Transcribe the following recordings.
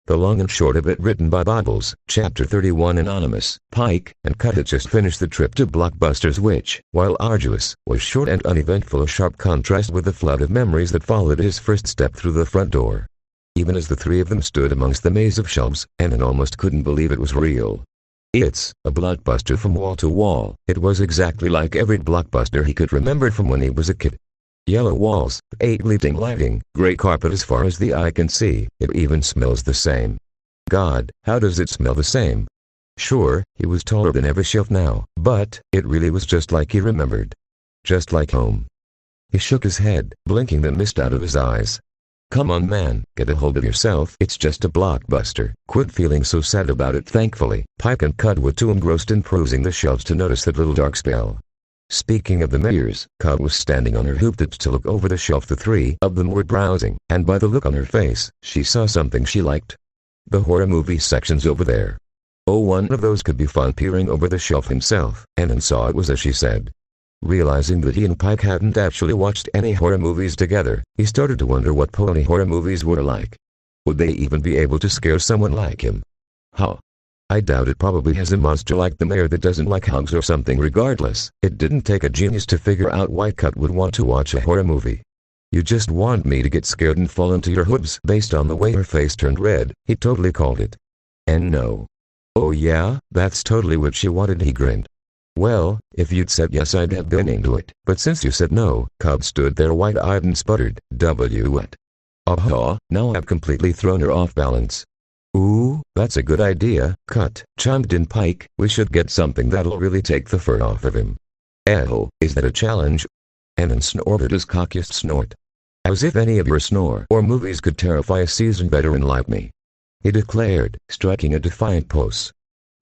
The long and short of it, written by Bobbles. Chapter 31. Anonymous. Pike and Cut had just finished the trip to Blockbusters, which, while arduous, was short and uneventful, a sharp contrast with the flood of memories that followed his first step through the front door. Even as the three of them stood amongst the maze of shelves, Anon almost couldn't believe it was real. It's a Blockbuster from wall to wall. It was exactly like every Blockbuster he could remember from when he was a kid. Yellow walls, 8 bleeding lighting, gray carpet as far as the eye can see. It even smells the same. God, how does it smell the same? Sure, he was taller than every shelf now, but it really was just like he remembered. Just like home. He shook his head, blinking the mist out of his eyes. Come on, man, get a hold of yourself. It's just a Blockbuster. Quit feeling so sad about it. Thankfully, Pike and Cut were too engrossed in perusing the shelves to notice that little dark spell. Speaking of the mirrors, Cut was standing on her hoop to look over the shelf. The three of them were browsing, and by the look on her face, she saw something she liked. The horror movie section's over there. Oh, one of those could be fun. Peering over the shelf himself, Anon saw it was as she said. Realizing that he and Pike hadn't actually watched any horror movies together, he started to wonder what pony horror movies were like. Would they even be able to scare someone like him? Huh? I doubt it. Probably has a monster like the mayor that doesn't like hugs or something. Regardless, it didn't take a genius to figure out why Cut would want to watch a horror movie. You just want me to get scared and fall into your hooves. Based on the way her face turned red, he totally called it. And no. Oh yeah, that's totally what she wanted. He grinned. Well, if you'd said yes, I'd have been into it, but since you said no, Cut stood there wide-eyed and sputtered, what? Aha, now I've completely thrown her off balance. Ooh, that's a good idea, Cut, chimed in Pike. We should get something that'll really take the fur off of him. Oh, is that a challenge? Anon snorted his cockiest snort. As if any of your snore or movies could terrify a seasoned veteran like me, he declared, striking a defiant pose.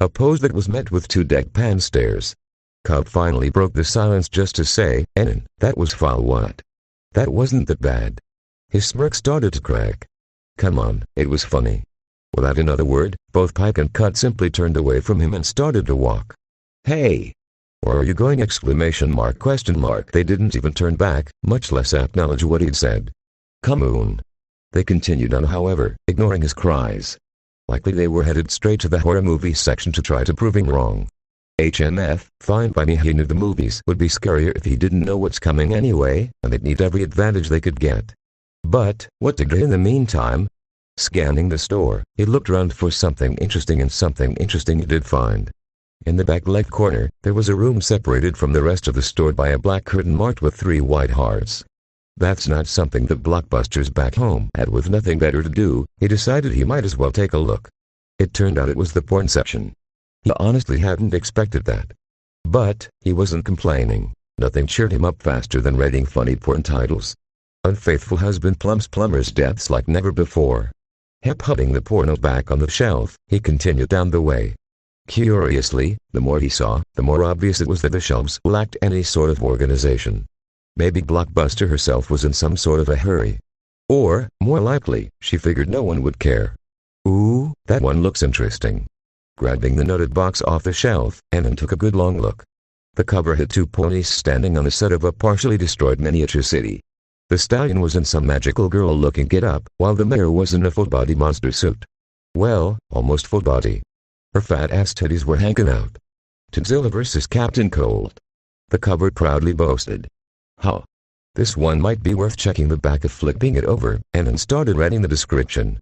A pose that was met with 2 deadpan stares. Cut finally broke the silence just to say, Anon, that was foul. What? That wasn't that bad. His smirk started to crack. Come on, it was funny. Without another word, both Pike and Cut simply turned away from him and started to walk. Hey! Where are you going? Exclamation mark, question mark. They didn't even turn back, much less acknowledge what he'd said. Come on. They continued on, however, ignoring his cries. Likely they were headed straight to the horror movie section to try to prove him wrong. HMF, fine by me. He knew the movies would be scarier if he didn't know what's coming anyway, and they'd need every advantage they could get. But, what to get in the meantime? Scanning the store, he looked around for something interesting, and something interesting he did find. In the back left corner, there was a room separated from the rest of the store by a black curtain marked with 3 white hearts. That's not something that Blockbusters back home had. With nothing better to do, he decided he might as well take a look. It turned out it was the porn section. He honestly hadn't expected that. But, he wasn't complaining. Nothing cheered him up faster than reading funny porn titles. Unfaithful husband plumps plumber's depths like never before. Putting the porno back on the shelf, he continued down the way. Curiously, the more he saw, the more obvious it was that the shelves lacked any sort of organization. Maybe Blockbuster herself was in some sort of a hurry. Or, more likely, she figured no one would care. Ooh, that one looks interesting. Grabbing the noted box off the shelf, Anon took a good long look. The cover had 2 ponies standing on the set of a partially destroyed miniature city. The stallion was in some magical girl-looking get-up, while the mare was in a full-body monster suit. Well, almost full body. Her fat-ass titties were hanging out. Tadzilla vs. Captain Cold. The cover proudly boasted. Huh. This one might be worth checking the back of. Flipping it over, Anon started reading the description.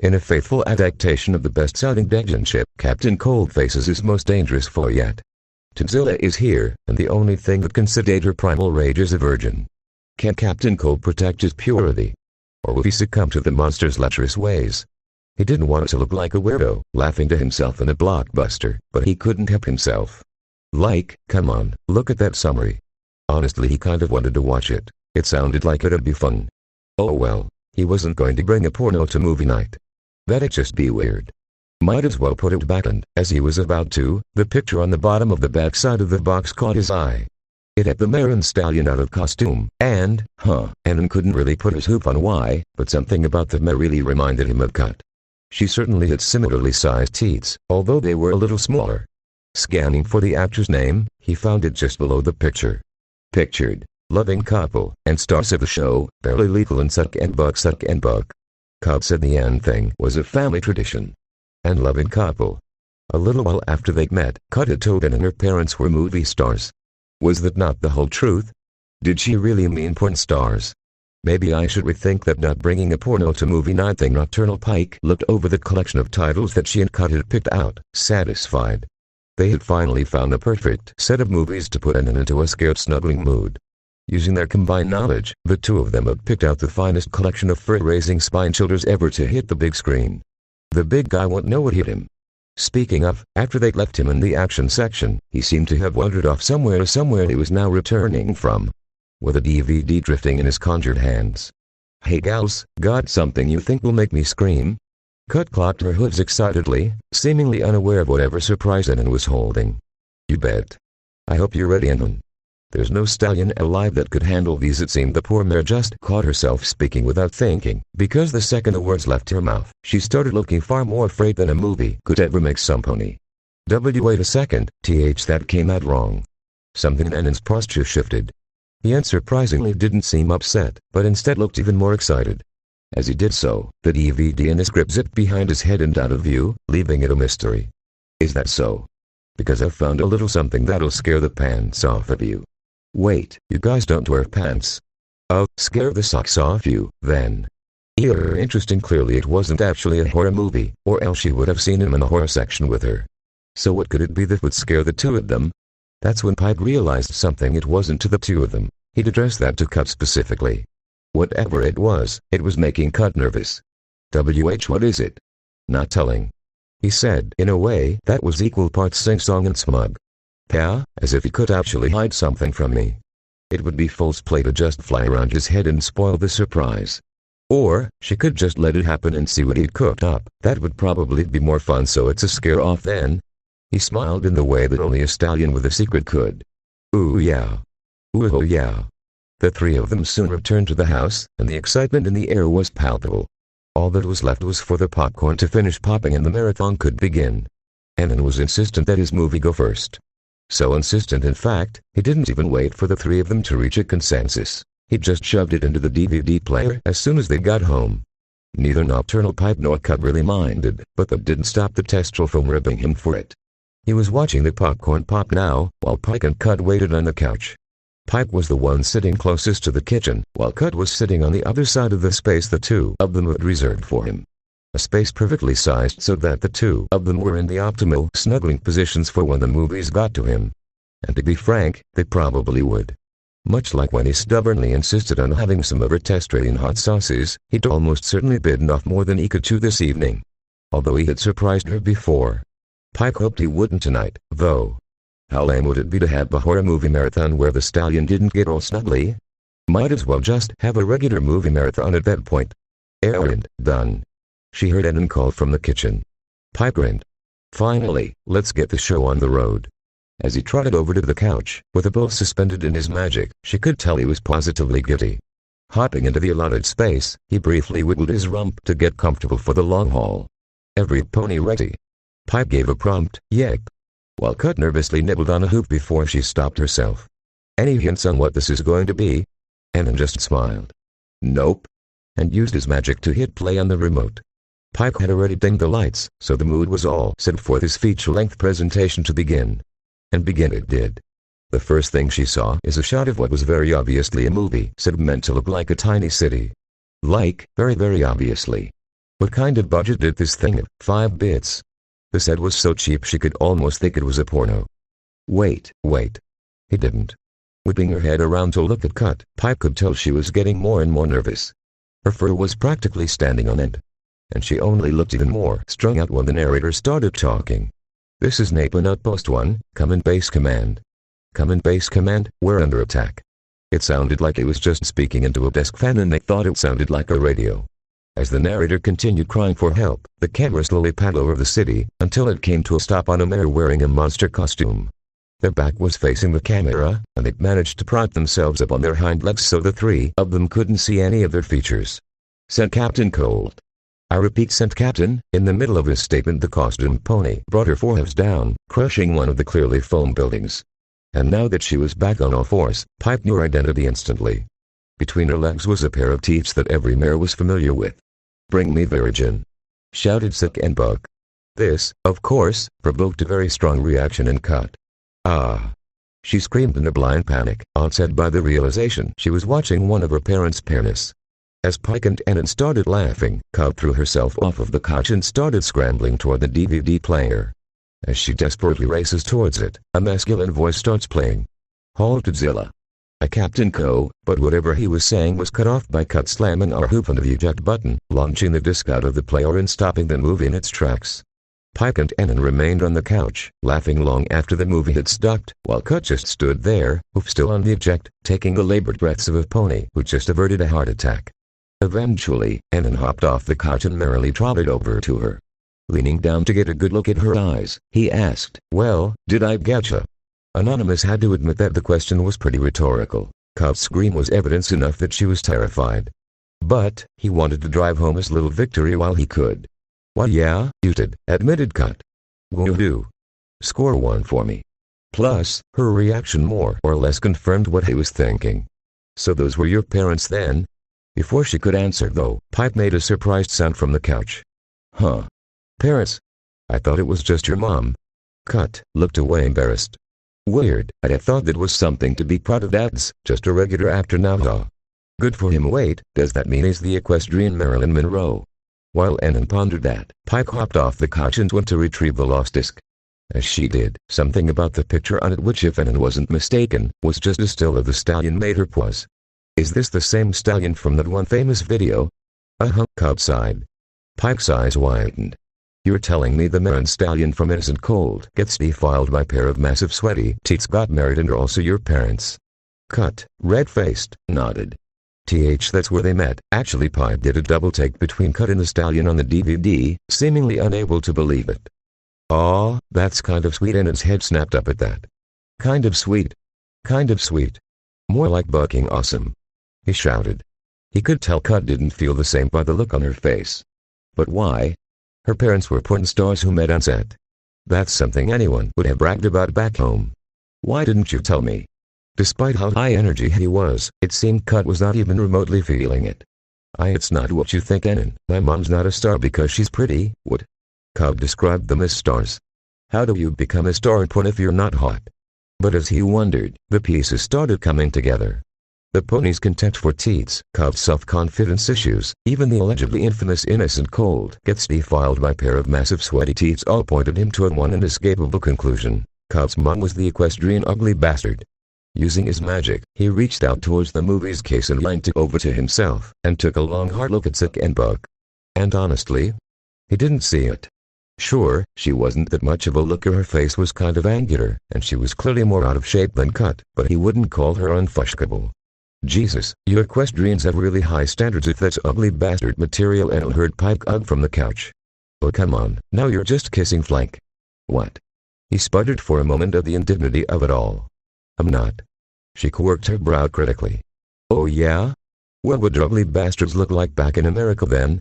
In a faithful adaptation of the best-selling Degnan ship, Captain Cold faces his most dangerous foe yet. Tadzilla is here, and the only thing that can sedate her primal rage is a virgin. Can Captain Cold protect his purity? Or will he succumb to the monster's lecherous ways? He didn't want to look like a weirdo, laughing to himself in a Blockbuster, but he couldn't help himself. Come on, look at that summary. Honestly, he kind of wanted to watch it. It sounded like it'd be fun. Oh well, he wasn't going to bring a porno to movie night. That'd just be weird. Might as well put it back, and, as he was about to, the picture on the bottom of the back side of the box caught his eye. It had the mare and stallion out of costume, and, Anon couldn't really put his hoop on why, but something about the mare really reminded him of Cut. She certainly had similarly sized teats, although they were a little smaller. Scanning for the actor's name, he found it just below the picture. Pictured, loving couple, and stars of the show, Barely Lethal and Suck and Buck. Cut said the end thing was a family tradition and loving couple. A little while after they met, Cut had told Ann and her parents were movie stars. Was that not the whole truth? Did she really mean porn stars? Maybe I should rethink that, not bringing a porno to movie night thing. Nocturnal Pike looked over the collection of titles that she and Cut had picked out, satisfied. They had finally found the perfect set of movies to put Ann into a scared snuggling mood. Using their combined knowledge, the two of them had picked out the finest collection of fur-raising spine chillers ever to hit the big screen. The big guy won't know what hit him. Speaking of, after they'd left him in the action section, he seemed to have wandered off somewhere he was now returning from, with a DVD drifting in his conjured hands. "Hey gals, got something you think will make me scream?" Cut clapped her hooves excitedly, seemingly unaware of whatever surprise Ann was holding. "You bet. I hope you're ready, Ann. There's no stallion alive that could handle these." It seemed the poor mare just caught herself speaking without thinking, because the second the words left her mouth, she started looking far more afraid than a movie could ever make some pony. Wait a second, that came out wrong. Something in Ann's posture shifted. He unsurprisingly didn't seem upset, but instead looked even more excited. As he did so, the DVD in his grip zipped behind his head and out of view, leaving it a mystery. "Is that so? Because I've found a little something that'll scare the pants off of you." "Wait, you guys don't wear pants?" "Oh, scare the socks off you, then." Interesting. Clearly it wasn't actually a horror movie, or else she would have seen him in the horror section with her. So what could it be that would scare the two of them? That's when Pike realized something. It wasn't to the two of them. He'd addressed that to Cut specifically. Whatever it was making Cut nervous. What is it?" "Not telling," he said in a way that was equal parts sing-song and smug. "Yeah, as if he could actually hide something from me. It would be false play to just fly around his head and spoil the surprise. Or, she could just let it happen and see what he'd cooked up. That would probably be more fun, so it's a scare off then." He smiled in the way that only a stallion with a secret could. "Ooh yeah. Ooh oh yeah." The three of them soon returned to the house, and the excitement in the air was palpable. All that was left was for the popcorn to finish popping and the marathon could begin. Ann was insistent that his movie go first. So insistent, in fact, he didn't even wait for the three of them to reach a consensus. He just shoved it into the DVD player as soon as they got home. Neither Nocturnal Pike nor Cut really minded, but that didn't stop the Testral from ribbing him for it. He was watching the popcorn pop now, while Pike and Cut waited on the couch. Pike was the one sitting closest to the kitchen, while Cut was sitting on the other side of the space the two of them had reserved for him. A space perfectly sized so that the two of them were in the optimal snuggling positions for when the movies got to him. And to be frank, they probably would. Much like when he stubbornly insisted on having some of her Testralian hot sauces, he'd almost certainly bitten off more than he could chew this evening. Although he had surprised her before. Pike hoped he wouldn't tonight, though. How lame would it be to have a horror movie marathon where the stallion didn't get all snuggly? Might as well just have a regular movie marathon at that point. Errand done. She heard Ann call from the kitchen. Pike grinned. Finally, let's get the show on the road. As he trotted over to the couch, with a bull suspended in his magic, she could tell he was positively giddy. Hopping into the allotted space, he briefly wiggled his rump to get comfortable for the long haul. "Every pony ready?" Pike gave a prompt yelp, while Cut nervously nibbled on a hoop before she stopped herself. "Any hints on what this is going to be?" Ann just smiled. "Nope," and used his magic to hit play on the remote. Pike had already dimmed the lights, so the mood was all set for this feature-length presentation to begin. And begin it did. The first thing she saw is a shot of what was very obviously a movie set meant to look like a tiny city. Like, very obviously. What kind of budget did this thing have? 5 bits. The set was so cheap she could almost think it was a porno. Wait. He didn't. Whipping her head around to look at Cut, Pike could tell she was getting more and more nervous. Her fur was practically standing on end. And she only looked even more strung out when the narrator started talking. "This is Napalm Outpost 1, come in base command. Come in base command, we're under attack." It sounded like he was just speaking into a desk fan and they thought it sounded like a radio. As the narrator continued crying for help, the camera slowly panned over the city, until it came to a stop on a mare wearing a monster costume. Their back was facing the camera, and they'd managed to prop themselves up on their hind legs so the three of them couldn't see any of their features. Said Captain Cold. I repeat, said Captain. In the middle of his statement the costumed pony brought her foreheads down, crushing one of the clearly foam buildings. And now that she was back on all fours, Pike knew her identity instantly. Between her legs was a pair of teeth that every mare was familiar with. "Bring me Virgin!" shouted Sick and Buck. This, of course, provoked a very strong reaction in Cut. "Ah!" she screamed in a blind panic, onset by the realization she was watching one of her parents' penis. As Pike and Ennin started laughing, Cut threw herself off of the couch and started scrambling toward the DVD player. As she desperately races towards it, a masculine voice starts playing. "Halted Zilla!" A Captain Co., but whatever he was saying was cut off by Cut slamming our hoop on the eject button, launching the disc out of the player and stopping the movie in its tracks. Pike and Ennin remained on the couch, laughing long after the movie had stopped, while Cut just stood there, hoof still on the eject, taking the labored breaths of a pony who just averted a heart attack. Eventually, Ennin hopped off the couch and merrily trotted over to her. Leaning down to get a good look at her eyes, he asked, "Well, did I getcha?" Anonymous had to admit that the question was pretty rhetorical. Cut's scream was evidence enough that she was terrified. But, he wanted to drive home his little victory while he could. "Why yeah, you did," admitted Cut. "Woo-hoo. Score one for me." Plus, her reaction more or less confirmed what he was thinking. "So those were your parents then?" Before she could answer though, Pike made a surprised sound from the couch. "Huh? Parents? I thought it was just your mom." Cut looked away embarrassed. "Weird, I'd have thought that was something to be proud of. Dad's just a regular actor now, huh? Good for him. Wait, does that mean he's the equestrian Marilyn Monroe?" While Ennin pondered that, Pike hopped off the couch and went to retrieve the lost disc. As she did, something about the picture on it, which if Ennin wasn't mistaken, was just as still as the stallion made her pause. "Is this the same stallion from that one famous video?" "Uh-huh," Cut sighed. Pike's eyes widened. "You're telling me the Marin stallion from Innocent Cold gets defiled by a pair of massive sweaty teats got married and are also your parents?" Cut, red-faced, nodded. That's where they met. Actually, Pike did a double take between Cut and the stallion on the DVD, seemingly unable to believe it. "Aw, that's kind of sweet." Ennin's head snapped up at that. Kind of sweet. Kind of sweet. More like bucking awesome," he shouted. He could tell Cut didn't feel the same by the look on her face. But why? Her parents were porn stars who met on set. That's something anyone would have bragged about back home. "Why didn't you tell me?" Despite how high energy he was, it seemed Cut was not even remotely feeling it. "It's not what you think, Ennin. My mom's not a star because she's pretty." "What?" Cut described them as stars. "How do you become a star in porn if you're not hot?" But as he wondered, the pieces started coming together. The pony's contempt for teats, Cut's self-confidence issues, even the allegedly infamous Innocent Cold gets defiled by a pair of massive sweaty teats all pointed him toward one inescapable conclusion. Cut's mom was the equestrian ugly bastard. Using his magic, he reached out towards the movie's case and yanked it over to himself, and took a long hard look at Sick and Buck. And honestly, he didn't see it. Sure, she wasn't that much of a looker. Her face was kind of angular, and she was clearly more out of shape than Cut, but he wouldn't call her unfushkable. "Jesus, you equestrians have really high standards if that's ugly bastard material." Ennin heard Pike ugh from the couch. "Oh come on, now you're just kissing flank." "What?" He sputtered for a moment at the indignity of it all. "I'm not." She quirked her brow critically. "Oh yeah? What would ugly bastards look like back in America then?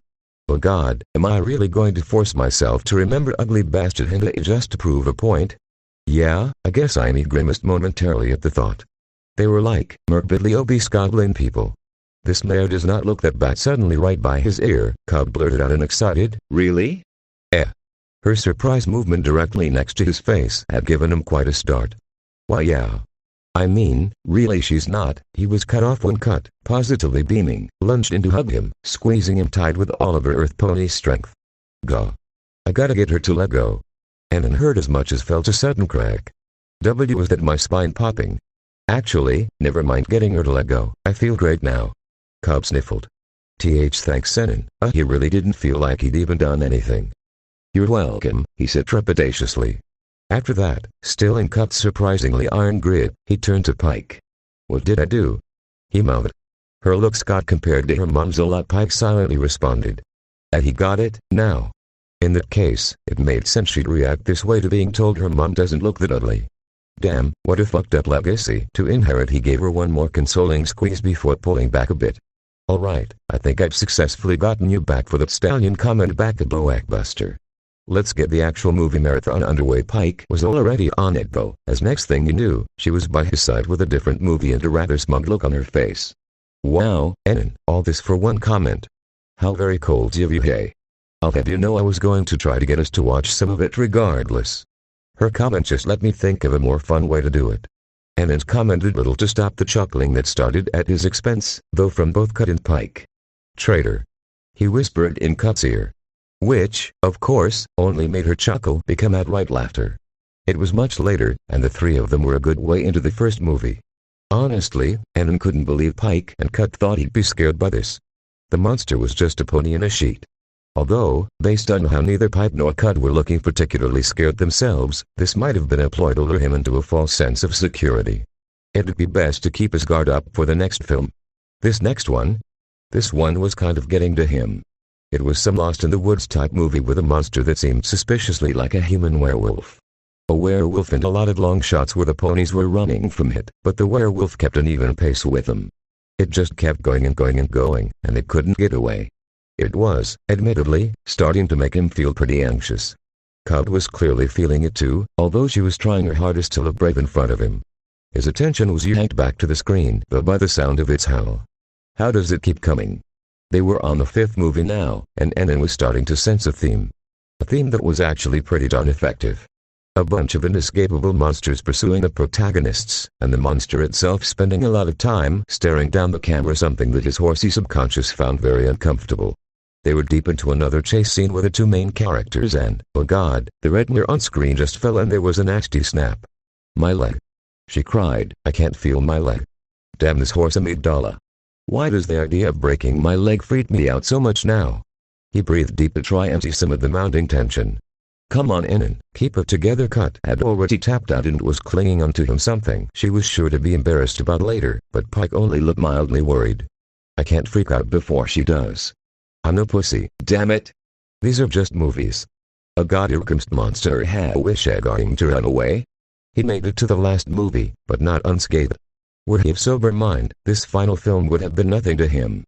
Oh God, am I really going to force myself to remember ugly bastard Henry just to prove a point?" "Yeah, I guess I." He grimaced momentarily at the thought. They were like morbidly obese goblin people. "This mayor does not look that bad." Suddenly right by his ear, Cut blurted out an excited, "Really?" Her surprise movement directly next to his face had given him quite a start. "Why yeah. I mean, really she's not." He was cut off when Cut, positively beaming, lunged in to hug him, squeezing him tight with all of her earth pony strength. "Go. I gotta get her to let go." Ennin heard as much as felt a sudden crack. Was that my spine popping? "Actually, never mind getting her to let go. I feel great now." Cut sniffled. Thanks Ennin." He really didn't feel like he'd even done anything. "You're welcome," he said trepidatiously. After that, still in Cut's surprisingly iron grip, he turned to Pike. "What did I do?" he mouthed. Her looks got compared to her mom's a lot. Pike silently responded. He got it, now. In that case, it made sense she'd react this way to being told her mom doesn't look that ugly. Damn, what a fucked up legacy to inherit. He gave her one more consoling squeeze before pulling back a bit. "Alright, I think I've successfully gotten you back for that stallion comment back at Blockbuster. Let's get the actual movie marathon underway." Pike was already on it though, as next thing he knew, she was by his side with a different movie and a rather smug look on her face. "Wow, Ennin, all this for one comment. How very cold of you, hey. I'll have you know I was going to try to get us to watch some of it regardless. Her comment just let me think of a more fun way to do it. Anand commented little to stop the chuckling that started at his expense, though from both Cut and Pike. Traitor. He whispered in Cut's ear. Which, of course, only made her chuckle become outright laughter. It was much later, and the three of them were a good way into the first movie. Honestly, Anand couldn't believe Pike and Cut thought he'd be scared by this. The monster was just a pony in a sheet. Although, based on how neither Pike nor Cut were looking particularly scared themselves, this might have been a ploy to lure him into a false sense of security. It'd be best to keep his guard up for the next film. This next one? This one was kind of getting to him. It was some Lost in the Woods type movie with a monster that seemed suspiciously like a human werewolf. A werewolf and a lot of long shots where the ponies were running from it, but the werewolf kept an even pace with them. It just kept going and going and going, and it couldn't get away. It was, admittedly, starting to make him feel pretty anxious. Cut was clearly feeling it too, although she was trying her hardest to look brave in front of him. His attention was yanked back to the screen, though by the sound of its howl. How does it keep coming? They were on the fifth movie now, and Anand was starting to sense a theme. A theme that was actually pretty darn effective. A bunch of inescapable monsters pursuing the protagonists, and the monster itself spending a lot of time staring down the camera, something that his horsey subconscious found very uncomfortable. They were deep into another chase scene with the two main characters and, oh god, the retina on screen just fell and there was a nasty snap. My leg. She cried, I can't feel my leg. Damn this horse amygdala. Why does the idea of breaking my leg freak me out so much now? He breathed deep to try and ease some of the mounting tension. Come on Anand, keep it together. Cut had already tapped out and was clinging onto him, something she was sure to be embarrassed about later, but Pike only looked mildly worried. I can't freak out before she does. I'm no pussy, damn it. These are just movies. A god-irrumsed monster had wish going to run away. He made it to the last movie, but not unscathed. Were he of sober mind, this final film would have been nothing to him.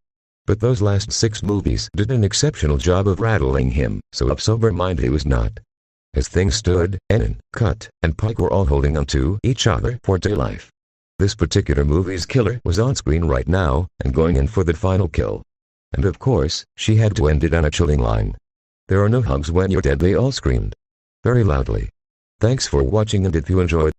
But those last 6 movies did an exceptional job of rattling him, so of sober mind he was not. As things stood, Anand, Cut, and Pike were all holding on to each other for dear life. This particular movie's killer was on screen right now, and going in for the final kill. And of course, she had to end it on a chilling line. There are no hugs when you're dead, they all screamed. Very loudly. Thanks for watching, and if you enjoyed